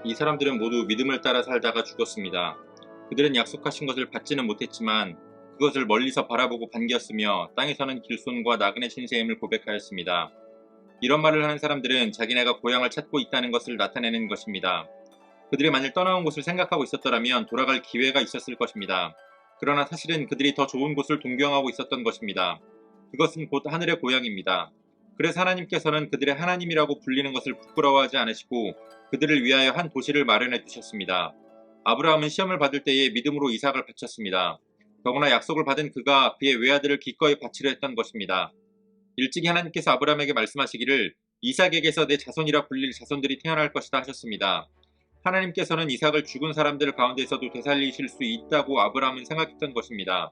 이 사람들은 모두 믿음을 따라 살다가 죽었습니다. 그들은 약속하신 것을 받지는 못했지만 그것을 멀리서 바라보고 반겼으며 땅에서는 길손과 나그네 신세임을 고백하였습니다. 이런 말을 하는 사람들은 자기네가 고향을 찾고 있다는 것을 나타내는 것입니다. 그들이 만일 떠나온 곳을 생각하고 있었더라면 돌아갈 기회가 있었을 것입니다. 그러나 사실은 그들이 더 좋은 곳을 동경하고 있었던 것입니다. 그것은 곧 하늘의 고향입니다. 그래서 하나님께서는 그들의 하나님이라고 불리는 것을 부끄러워하지 않으시고 그들을 위하여 한 도시를 마련해 두셨습니다. 아브라함은 시험을 받을 때에 믿음으로 이삭을 바쳤습니다. 더구나 약속을 받은 그가 그의 외아들을 기꺼이 바치려 했던 것입니다. 일찍이 하나님께서 아브라함에게 말씀하시기를 이삭에게서 내 자손이라 불릴 자손들이 태어날 것이다 하셨습니다. 하나님께서는 이삭을 죽은 사람들 가운데서도 되살리실 수 있다고 아브라함은 생각했던 것입니다.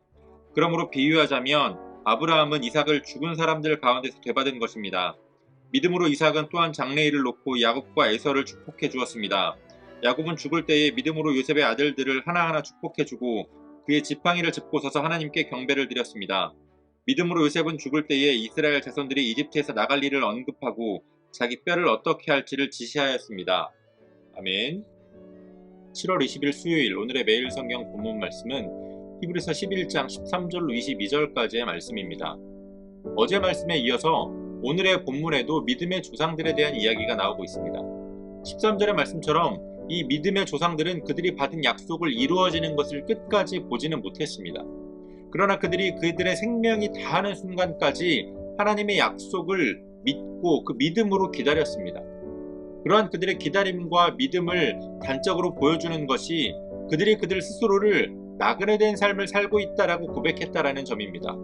그러므로 비유하자면 아브라함은 이삭을 죽은 사람들 가운데서 되받은 것입니다. 믿음으로 이삭은 또한 장래일을 놓고 야곱과 에서를 축복해 주었습니다. 야곱은 죽을 때에 믿음으로 요셉의 아들들을 하나하나 축복해 주고 그의 지팡이를 짚고 서서 하나님께 경배를 드렸습니다. 믿음으로 요셉은 죽을 때에 이스라엘 자손들이 이집트에서 나갈 일을 언급하고 자기 뼈를 어떻게 할지를 지시하였습니다. 아멘. 7월 20일 수요일 오늘의 매일 성경 본문 말씀은 히브리서 11장 13절로 22절까지의 말씀입니다. 어제 말씀에 이어서 오늘의 본문에도 믿음의 조상들에 대한 이야기가 나오고 있습니다. 13절의 말씀처럼 이 믿음의 조상들은 그들이 받은 약속을 이루어지는 것을 끝까지 보지는 못했습니다. 그러나 그들이 그들의 생명이 다하는 순간까지 하나님의 약속을 믿고 그 믿음으로 기다렸습니다. 그러한 그들의 기다림과 믿음을 단적으로 보여주는 것이 그들이 그들 스스로를 나그네된 삶을 살고 있다라고 고백했다라는 점입니다.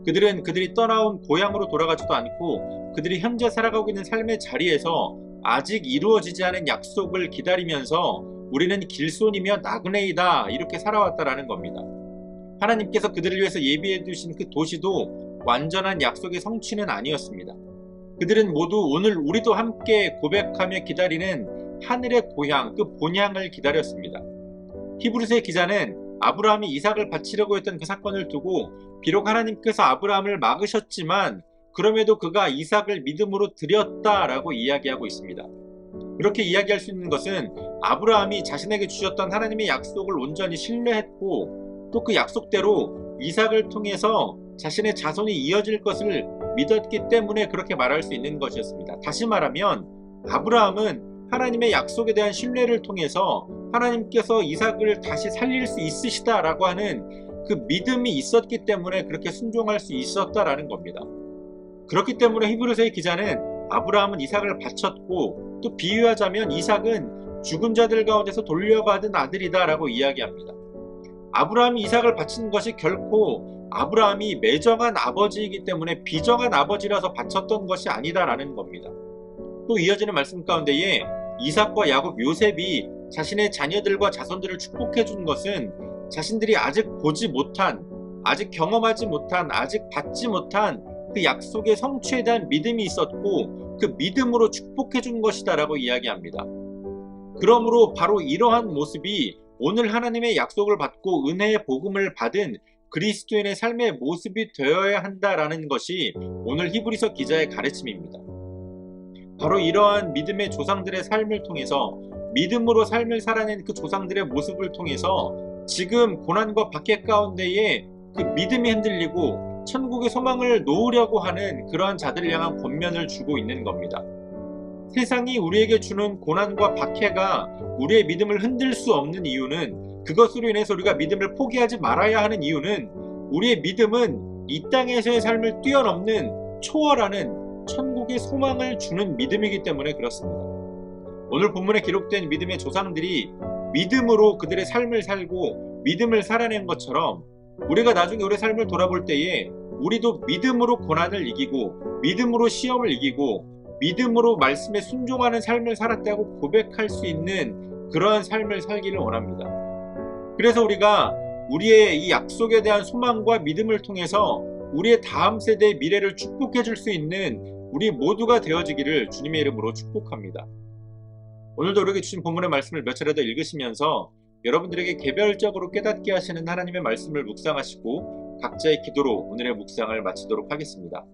그들은 그들이 떠나온 고향으로 돌아가지도 않고 그들이 현재 살아가고 있는 삶의 자리에서 아직 이루어지지 않은 약속을 기다리면서 우리는 길손이며 나그네이다 이렇게 살아왔다라는 겁니다. 하나님께서 그들을 위해서 예비해 두신 그 도시도 완전한 약속의 성취는 아니었습니다. 그들은 모두 오늘 우리도 함께 고백하며 기다리는 하늘의 고향, 그 본향을 기다렸습니다. 히브리서의 기자는 아브라함이 이삭을 바치려고 했던 그 사건을 두고 비록 하나님께서 아브라함을 막으셨지만 그럼에도 그가 이삭을 믿음으로 드렸다라고 이야기하고 있습니다. 이렇게 이야기할 수 있는 것은 아브라함이 자신에게 주셨던 하나님의 약속을 온전히 신뢰했고 또 그 약속대로 이삭을 통해서 자신의 자손이 이어질 것을 믿었기 때문에 그렇게 말할 수 있는 것이었습니다. 다시 말하면 아브라함은 하나님의 약속에 대한 신뢰를 통해서 하나님께서 이삭을 다시 살릴 수 있으시다라고 하는 그 믿음이 있었기 때문에 그렇게 순종할 수 있었다라는 겁니다. 그렇기 때문에 히브리서의 기자는 아브라함은 이삭을 바쳤고 또 비유하자면 이삭은 죽은 자들 가운데서 돌려받은 아들이다라고 이야기합니다. 아브라함이 이삭을 바친 것이 결코 아브라함이 매정한 아버지이기 때문에 비정한 아버지라서 바쳤던 것이 아니다라는 겁니다. 또 이어지는 말씀 가운데에 이삭과 야곱, 요셉이 자신의 자녀들과 자손들을 축복해 준 것은 자신들이 아직 보지 못한, 아직 경험하지 못한, 아직 받지 못한 그 약속의 성취에 대한 믿음이 있었고 그 믿음으로 축복해 준 것이다라고 이야기합니다. 그러므로 바로 이러한 모습이 오늘 하나님의 약속을 받고 은혜의 복음을 받은 그리스도인의 삶의 모습이 되어야 한다라는 것이 오늘 히브리서 기자의 가르침입니다. 바로 이러한 믿음의 조상들의 삶을 통해서 믿음으로 삶을 살아낸 그 조상들의 모습을 통해서 지금 고난과 박해 가운데에 그 믿음이 흔들리고 천국의 소망을 놓으려고 하는 그러한 자들을 향한 권면을 주고 있는 겁니다. 세상이 우리에게 주는 고난과 박해가 우리의 믿음을 흔들 수 없는 이유는 그것으로 인해서 우리가 믿음을 포기하지 말아야 하는 이유는 우리의 믿음은 이 땅에서의 삶을 뛰어넘는 초월하는 천국의 소망을 주는 믿음이기 때문에 그렇습니다. 오늘 본문에 기록된 믿음의 조상들이 믿음으로 그들의 삶을 살고 믿음을 살아낸 것처럼 우리가 나중에 우리의 삶을 돌아볼 때에 우리도 믿음으로 고난을 이기고 믿음으로 시험을 이기고 믿음으로 말씀에 순종하는 삶을 살았다고 고백할 수 있는 그러한 삶을 살기를 원합니다. 그래서 우리가 우리의 이 약속에 대한 소망과 믿음을 통해서 우리의 다음 세대의 미래를 축복해 줄 수 있는 우리 모두가 되어지기를 주님의 이름으로 축복합니다. 오늘도 우리에게 주신 본문의 말씀을 몇 차례 더 읽으시면서 여러분들에게 개별적으로 깨닫게 하시는 하나님의 말씀을 묵상하시고 각자의 기도로 오늘의 묵상을 마치도록 하겠습니다.